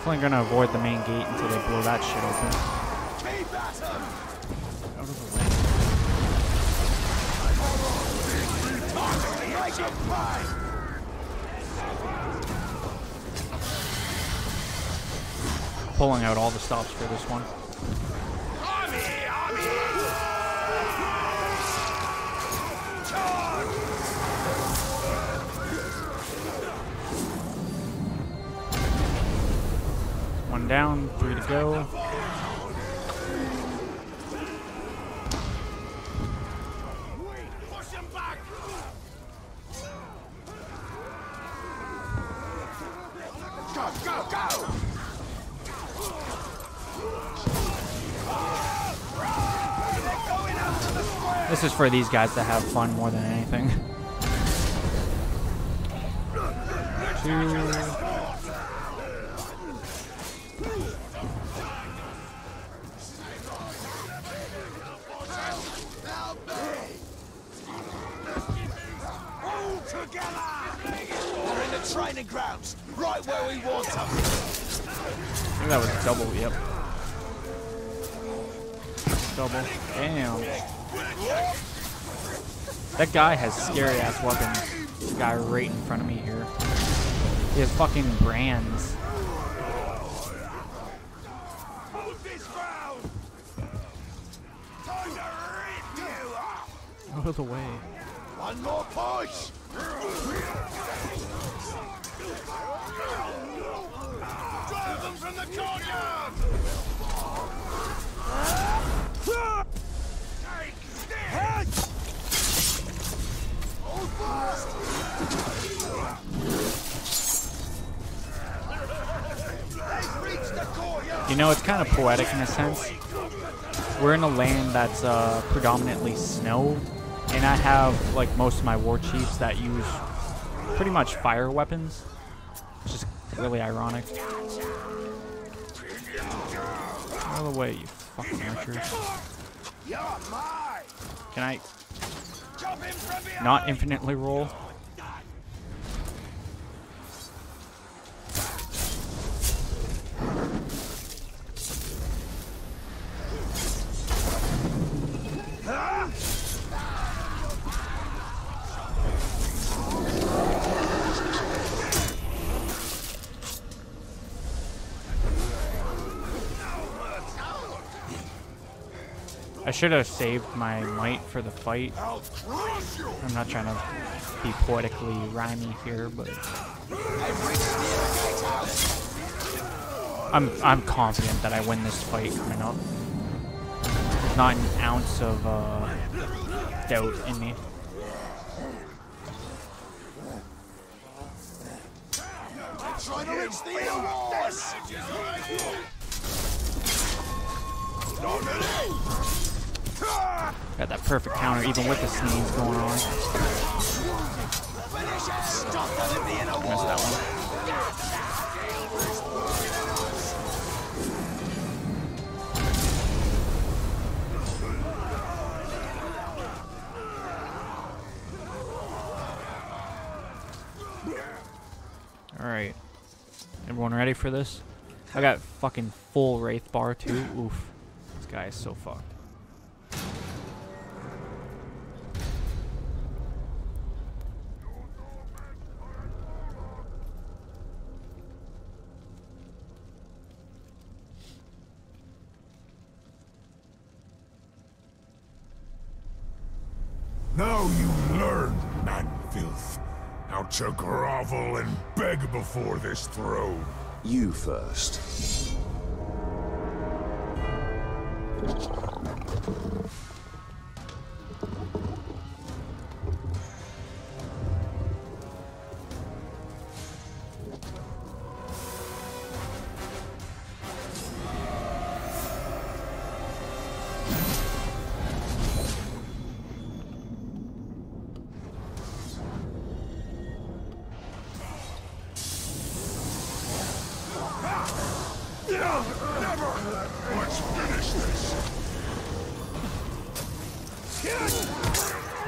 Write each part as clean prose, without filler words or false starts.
Definitely gonna avoid the main gate until they blow that shit open. Out of the way. Pulling out all the stops for this one. One down, 3 to go. This is for these guys to have fun more than anything. 2. They're in the training grounds, right where we want them. I think that was double, yep. Double. Damn. That guy has scary ass weapons. This guy right in front of me here. He has fucking brands. Out of the way. One more push. Drive them from the courtyard. Hold fast. They've reached the courtyard. You know, it's kind of poetic in a sense. We're in a land that's predominantly snow, and I have like most of my war chiefs that use pretty much fire weapons, which is really ironic. Out of the way, you fucking archers. Can I not infinitely roll? I should have saved my might for the fight. I'm not trying to be poetically rhymey here, but I'm confident that I win this fight coming up. There's not an ounce of doubt in me. Trying to reach the inner walls. Got that perfect counter even with the sneeze going on. Missed that one. Alright. Everyone ready for this? I got fucking full Wraith bar too. Oof. This guy is so fucked. Now you learn, man-filth, how to grovel and beg before this throne. You first.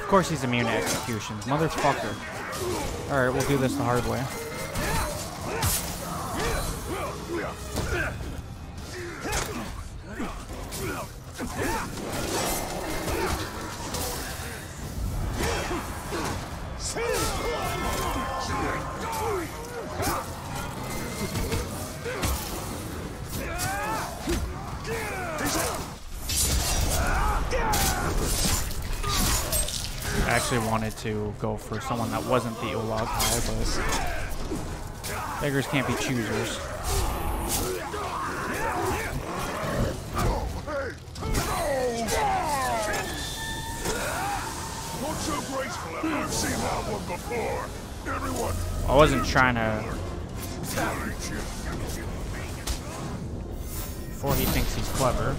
Of course he's immune to executions, motherfucker. Alright, we'll do this the hard way. I actually wanted to go for someone that wasn't the Olag High, but beggars can't be choosers. Not so graceful, I've seen that one before. Everyone. I wasn't trying to... Before he thinks he's clever.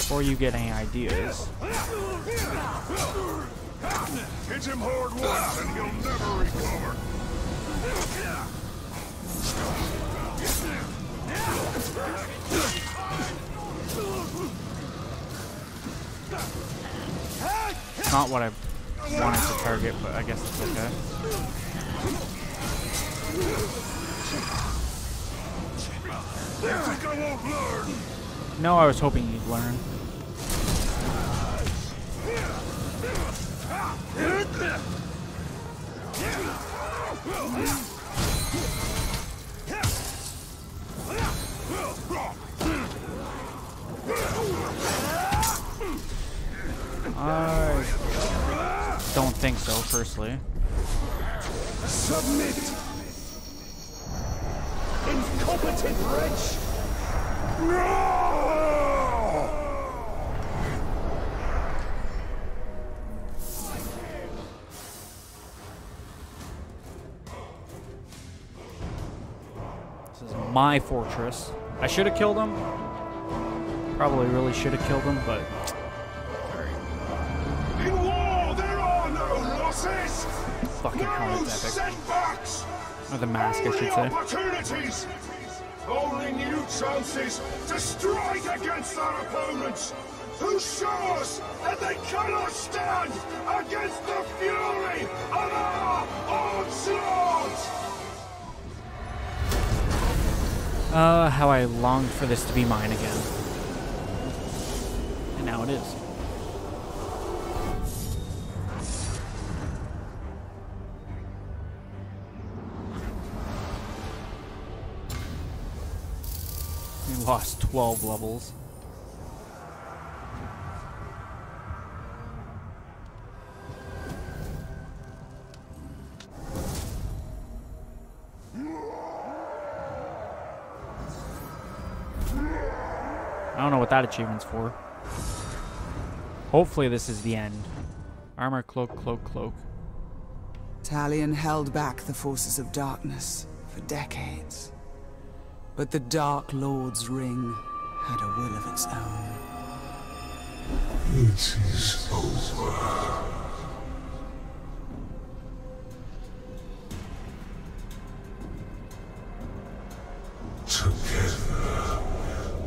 Before you get any ideas. Hit him hard once and he'll never recover. Not what I wanted to target, but I guess it's okay. You think I won't learn? No, I was hoping you'd learn. I don't think so, firstly. Submit! Incompetent wretch! This is my fortress. I should have killed him. Probably really should have killed him, but... In war, there are no losses! Fucking helmet's epic. Setbacks! Or the mask, I should Only say. opportunities! Only new chances to strike against our opponents, who show us that they cannot stand against the fury of our onslaught! How I longed for this to be mine again. And now it is. We lost 12 levels. I don't know what that achievement's for. Hopefully this is the end. Armor, cloak, cloak, cloak. Talion held back the forces of darkness for decades. But the Dark Lord's ring had a will of its own. It is over. Together,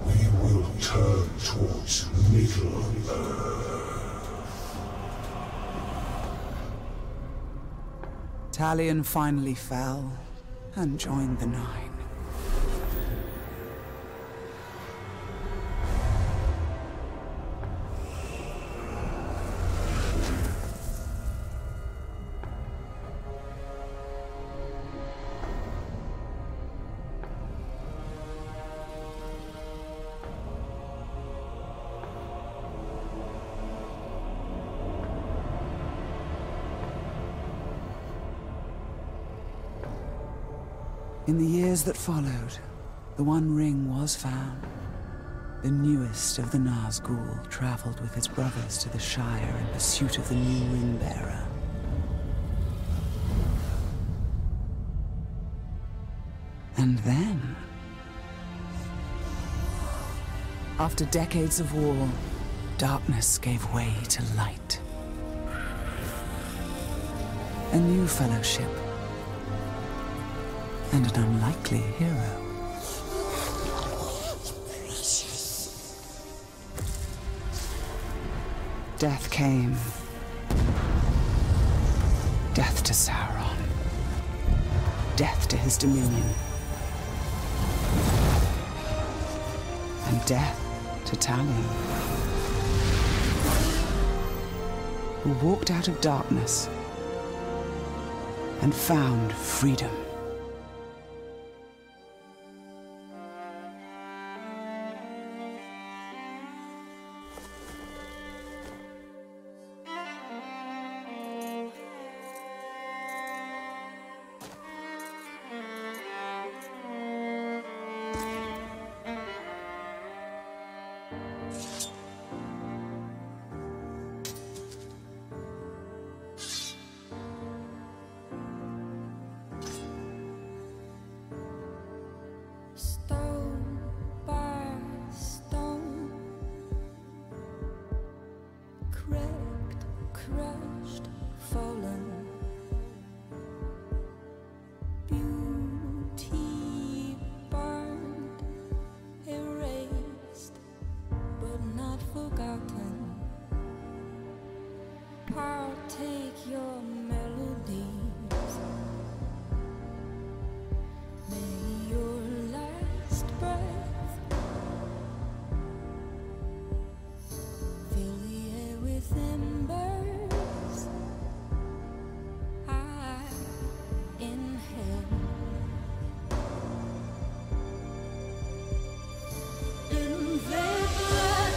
we will turn towards Middle-earth. Talion finally fell and joined the Nine. In the years that followed, the One Ring was found. The newest of the Nazgul traveled with his brothers to the Shire in pursuit of the new Ring-bearer. And then, after decades of war, darkness gave way to light. A new fellowship. And an unlikely hero. Death came. Death to Sauron. Death to his dominion. And death to Talion, who walked out of darkness and found freedom. Stone by stone, cracked, crushed, fallen. Beauty burned, erased, but not forgotten. Partake your melodies. May your last breath fill the air with embers. I inhale. In their blood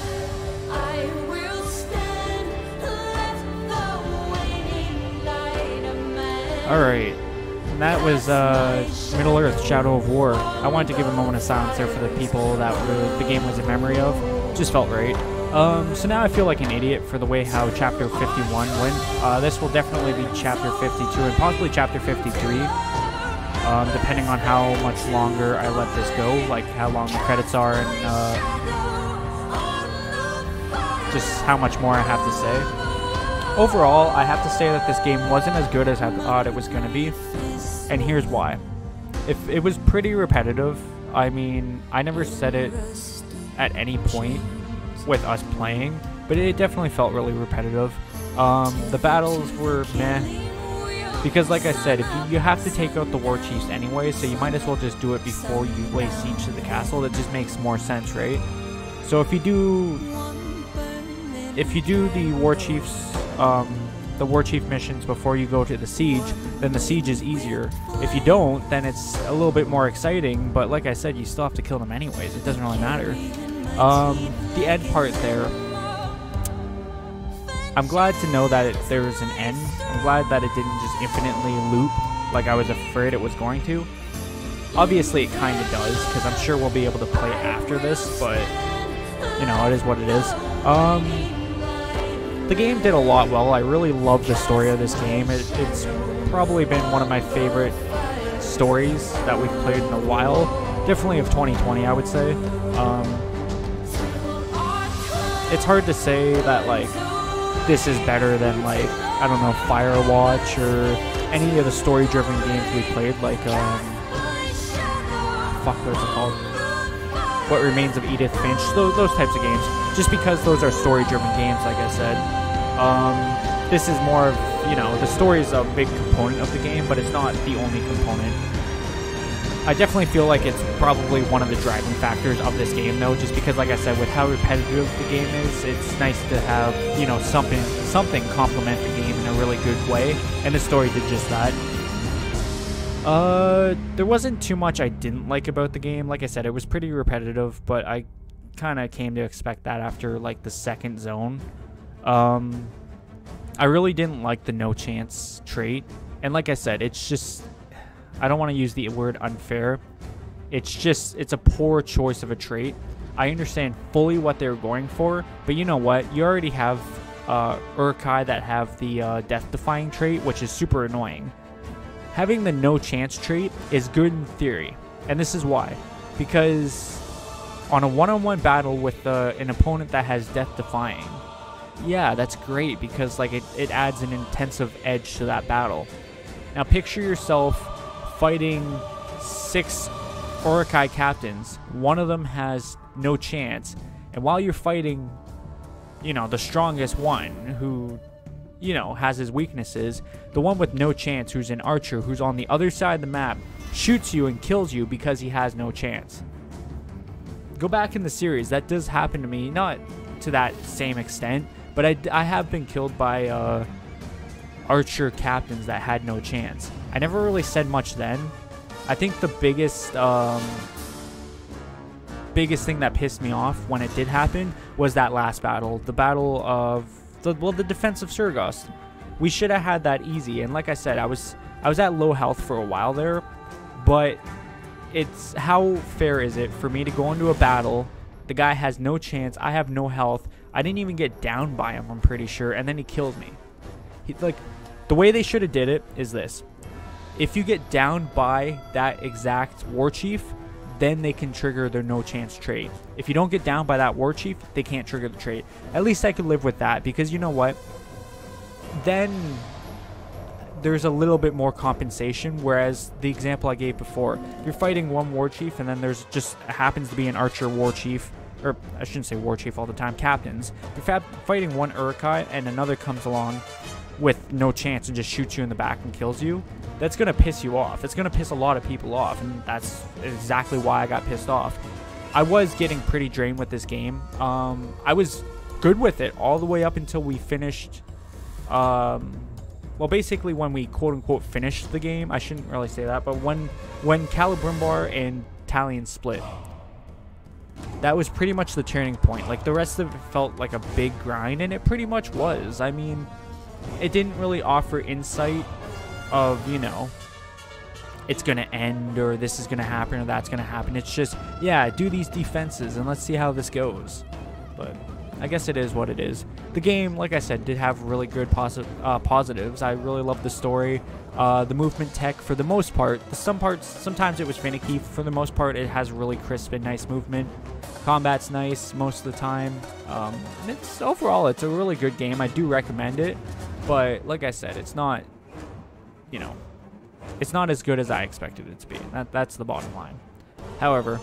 I will stand. Let the waning light of man. Alright, that was Middle-earth: Shadow of War. I wanted to give a moment of silence there for the people that the game was in memory of. Just felt right. So now I feel like an idiot for the way how Chapter 51 went. This will definitely be Chapter 52 and possibly Chapter 53. Depending on how much longer I let this go, like how long the credits are and just how much more I have to say. Overall, I have to say that this game wasn't as good as I thought it was going to be, and here's why. If it was pretty repetitive, I mean, I never said it at any point with us playing, but it definitely felt really repetitive. The battles were meh, because like I said, if you have to take out the war chiefs anyway, so you might as well just do it before you lay siege to the castle. That just makes more sense, right? So if you do the war chiefs, the war chief missions before you go to the siege, then the siege is easier. If you don't, then it's a little bit more exciting, but like I said, you still have to kill them anyways. It doesn't really matter. The end part there, I'm glad to know that there was an end. I'm glad that it didn't just infinitely loop like I was afraid it was going to. Obviously it kind of does, because I'm sure we'll be able to play after this, but you know, it is what it is. The game did a lot well. I really love the story of this game. It's probably been one of my favorite stories that we've played in a while. Definitely of 2020, I would say. It's hard to say that, like, this is better than, like, I don't know, Firewatch or any of the story-driven games we played, like, fuck, what's it called? What Remains of Edith Finch, those types of games. Just because those are story-driven games, like I said. This is more of, you know, the story is a big component of the game, but it's not the only component. I definitely feel like it's probably one of the driving factors of this game, though, just because, like I said, with how repetitive the game is, it's nice to have, you know, something complement the game in a really good way, and the story did just that. There wasn't too much I didn't like about the game. Like I said, it was pretty repetitive, but I kind of came to expect that after, like, the second zone. I really didn't like the no chance trait, and like I said, it's just, I don't want to use the word unfair. It's a poor choice of a trait. I understand fully what they were going for, but you know what? You already have Uruk-hai that have the death-defying trait, which is super annoying. Having the no chance trait is good in theory, and this is why. Because on a one-on-one battle with an opponent that has death-defying, yeah, that's great, because like it adds an intensive edge to that battle. Now picture yourself fighting 6 Uruk-hai captains. One of them has no chance, and while you're fighting, you know, the strongest one who, you know, has his weaknesses, the one with no chance, who's an archer, who's on the other side of the map, shoots you and kills you because he has no chance. go back in the series. That does happen to me, not to that same extent, but I have been killed by archer captains that had no chance. I never really said much then. I think the biggest thing that pissed me off when it did happen was that last battle, the battle of the defense of Surgost. We should have had that easy, and like I said, I was at low health for a while there, but it's how fair is it for me to go into a battle, the guy has no chance, I have no health, I didn't even get down by him, I'm pretty sure, and then he killed me. Like, the way they should have did it is this: if you get down by that exact war chief, then they can trigger their no chance trait. If you don't get down by that war chief, they can't trigger the trait. At least I could live with that, because you know what? Then there's a little bit more compensation, whereas the example I gave before, you're fighting one war chief and then there's just happens to be an archer war chief, or I shouldn't say war chief all the time, captains. You're fighting one Uruk-hai and another comes along with no chance and just shoots you in the back and kills you. That's going to piss you off. It's going to piss a lot of people off, and that's exactly why I got pissed off. I was getting pretty drained with this game. I was good with it all the way up until we finished, well, basically when we quote-unquote finished the game. I shouldn't really say that, but when Calibrimbar and Talion split, that was pretty much the turning point. Like, the rest of it felt like a big grind, and it pretty much was. I mean, it didn't really offer insight of, you know, it's going to end, or this is going to happen, or that's going to happen. It's just, yeah, do these defenses, and let's see how this goes. But I guess it is what it is. The game, like I said, did have really good positives. I really loved the story. The movement tech, for the most part. Sometimes it was finicky. For the most part, it has really crisp and nice movement. Combat's nice most of the time. Overall, it's a really good game. I do recommend it. But like I said, it's not, you know, it's not as good as I expected it to be. That's the bottom line. However,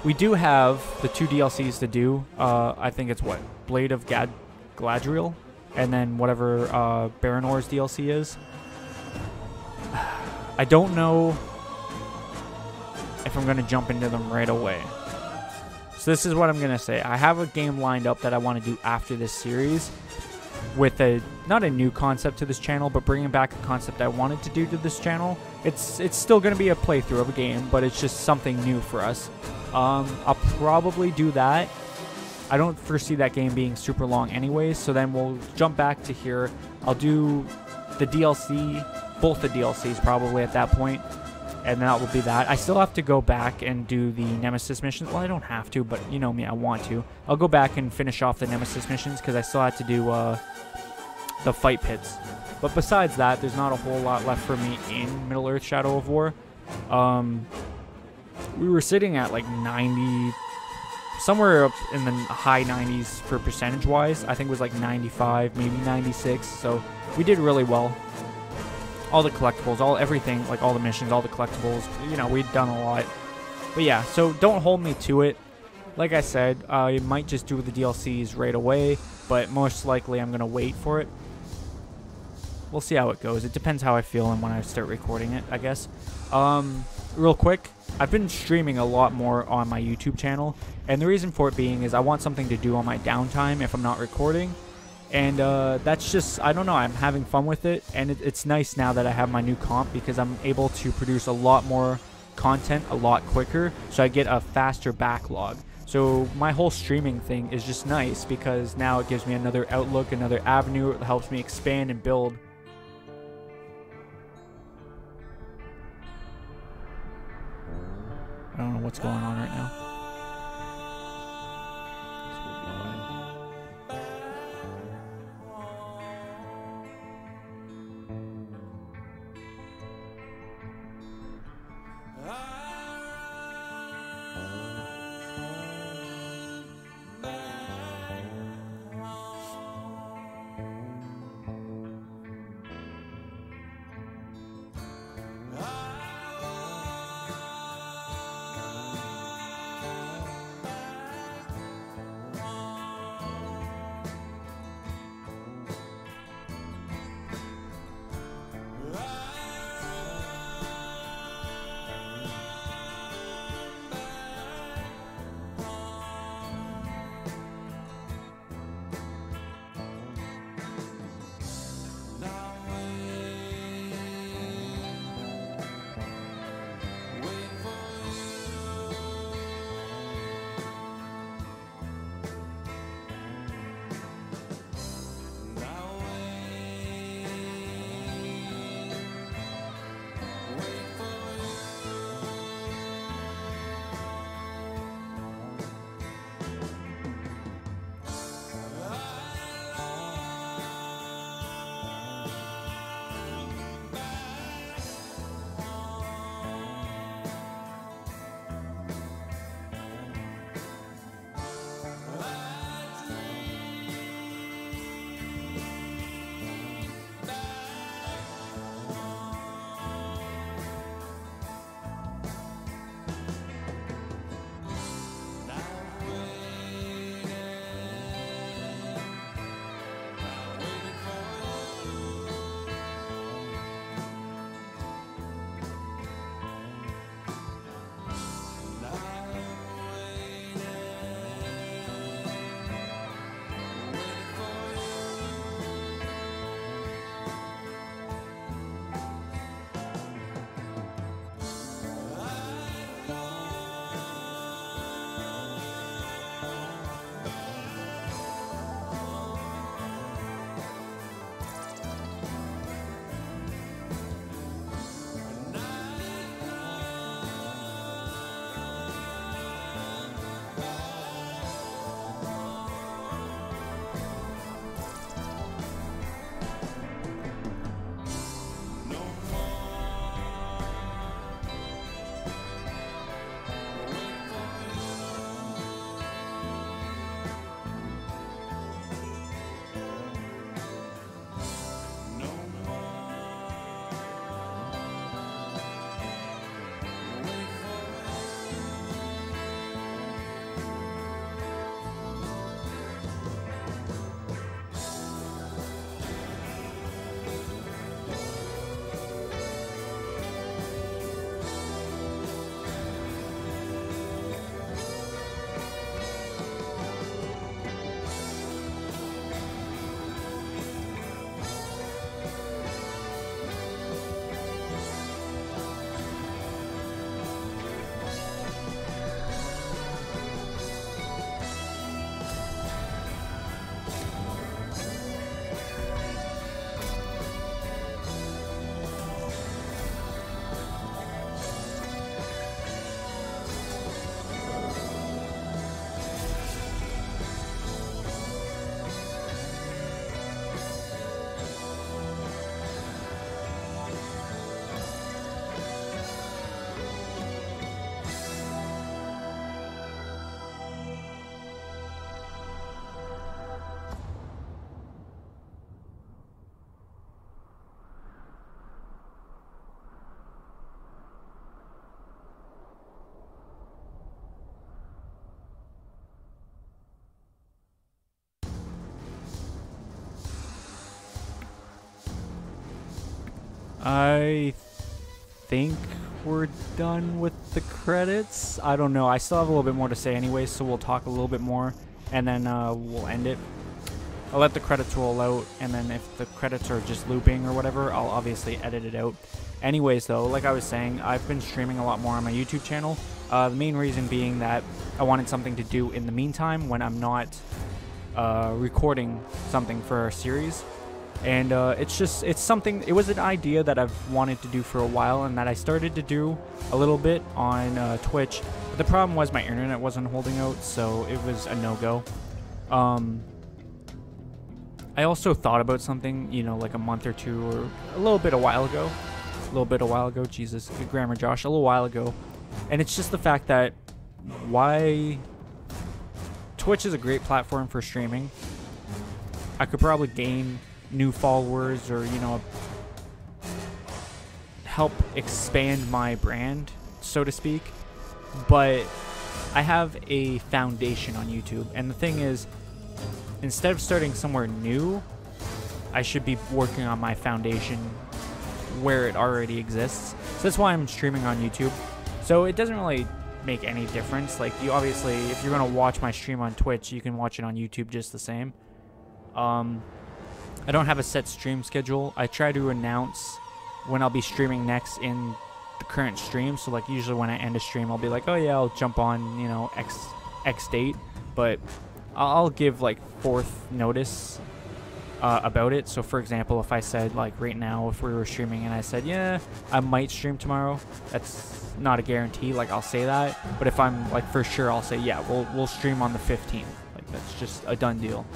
we do have the 2 DLCs to do. I think it's what? Blade of Galadriel, and then whatever Baranor's DLC is. I don't know if I'm going to jump into them right away. So this is what I'm going to say. I have a game lined up that I want to do after this series, with not a new concept to this channel, but bringing back a concept I wanted to do to this channel. It's still going to be a playthrough of a game, but it's just something new for us. I'll probably do that. I don't foresee that game being super long anyways, so then we'll jump back to here. I'll do the DLC, both the DLCs probably at that point, and that will be that. I still have to go back and do the Nemesis missions. Well, I don't have to, but you know me, I want to. I'll go back and finish off the Nemesis missions, because I still have to do the fight pits. But besides that, there's not a whole lot left for me in Middle-earth: Shadow of War. We were sitting at like 90, somewhere up in the high 90s for percentage-wise. I think it was like 95, maybe 96, so we did really well. All the collectibles, everything, like all the missions, all the collectibles, you know, we'd done a lot. But yeah, so don't hold me to it. Like I said, I might just do the DLCs right away, but most likely I'm going to wait for it. We'll see how it goes. It depends how I feel and when I start recording it, I guess. Real quick, I've been streaming a lot more on my YouTube channel, and the reason for it being is I want something to do on my downtime if I'm not recording. And that's just, I don't know, I'm having fun with it, and it's nice now that I have my new comp, because I'm able to produce a lot more content a lot quicker, so I get a faster backlog. So my whole streaming thing is just nice, because now it gives me another outlook, another avenue. It helps me expand and build. I don't know what's going on right now. I think we're done with the credits. I don't know. I still have a little bit more to say anyway, so we'll talk a little bit more, and then we'll end it. I'll let the credits roll out, and then if the credits are just looping or whatever, I'll obviously edit it out. Anyways, though, like I was saying, I've been streaming a lot more on my YouTube channel. The main reason being that I wanted something to do in the meantime when I'm not recording something for a series. And it's something, it was an idea that I've wanted to do for a while and that I started to do a little bit on Twitch. But the problem was my internet wasn't holding out, so it was a no-go. I also thought about something, you know, like a month or two or a while ago. Jesus, good grammar, Josh. A little while ago. And it's just the fact that why Twitch is a great platform for streaming. I could probably gain new followers or, you know, help expand my brand, so to speak. But I have a foundation on YouTube. And the thing is, instead of starting somewhere new, I should be working on my foundation where it already exists. So that's why I'm streaming on YouTube. So it doesn't really make any difference. Like, you obviously, if you're gonna watch my stream on Twitch, you can watch it on YouTube just the same. I don't have a set stream schedule. I try to announce when I'll be streaming next in the current stream. So like usually when I end a stream, I'll be like, oh yeah, I'll jump on, you know, X date. But I'll give like forth notice about it. So for example, if I said like right now, if we were streaming and I said, yeah, I might stream tomorrow, that's not a guarantee. Like I'll say that, but if I'm like for sure, I'll say, yeah, we'll stream on the 15th. Like that's just a done deal.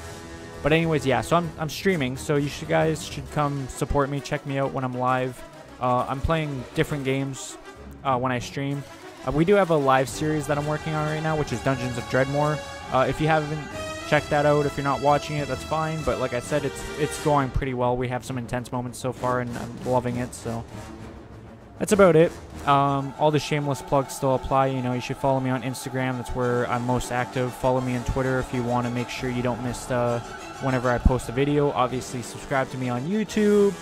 But anyways, yeah, so I'm streaming, so you guys should come support me, check me out when I'm live. I'm playing different games when I stream. We do have a live series that I'm working on right now, which is Dungeons of Dreadmore. If you haven't checked that out, if you're not watching it, that's fine. But like I said, it's going pretty well. We have some intense moments so far, and I'm loving it. So that's about it. All the shameless plugs still apply. You know, you should follow me on Instagram. That's where I'm most active. Follow me on Twitter if you want to make sure you don't miss whenever I post a video. Obviously, subscribe to me on YouTube.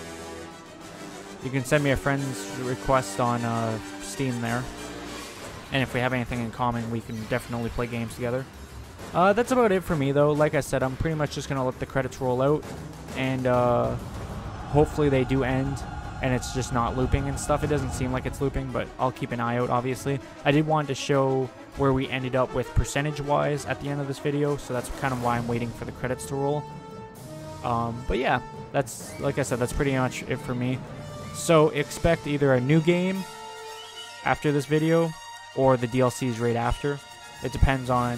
You can send me a friend's request on Steam there. And if we have anything in common, we can definitely play games together. That's about it for me, though. Like I said, I'm pretty much just going to let the credits roll out. And hopefully they do end. And it's just not looping and stuff. It doesn't seem like it's looping, but I'll keep an eye out, obviously. I did want to show where we ended up with percentage-wise at the end of this video, so that's kind of why I'm waiting for the credits to roll. But yeah, that's, like I said, that's pretty much it for me. So expect either a new game after this video or the DLCs right after. It depends on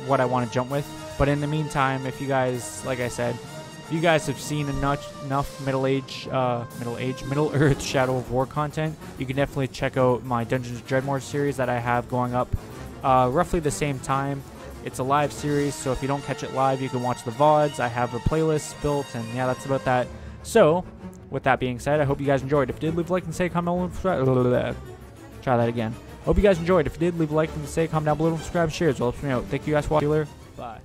what I want to jump with. But in the meantime, if you guys, like I said, if you guys have seen enough Middle Earth Shadow of War content, you can definitely check out my Dungeons of Dreadmore series that I have going up roughly the same time. It's a live series, so if you don't catch it live, you can watch the VODs. I have a playlist built, and yeah, that's about that. So, with that being said, I hope you guys enjoyed. If you did, leave a like and say, comment, try that again. Hope you guys enjoyed. If you did, leave a like and say, comment down below, and subscribe, share as well. Helps me out. Thank you guys for watching. Bye.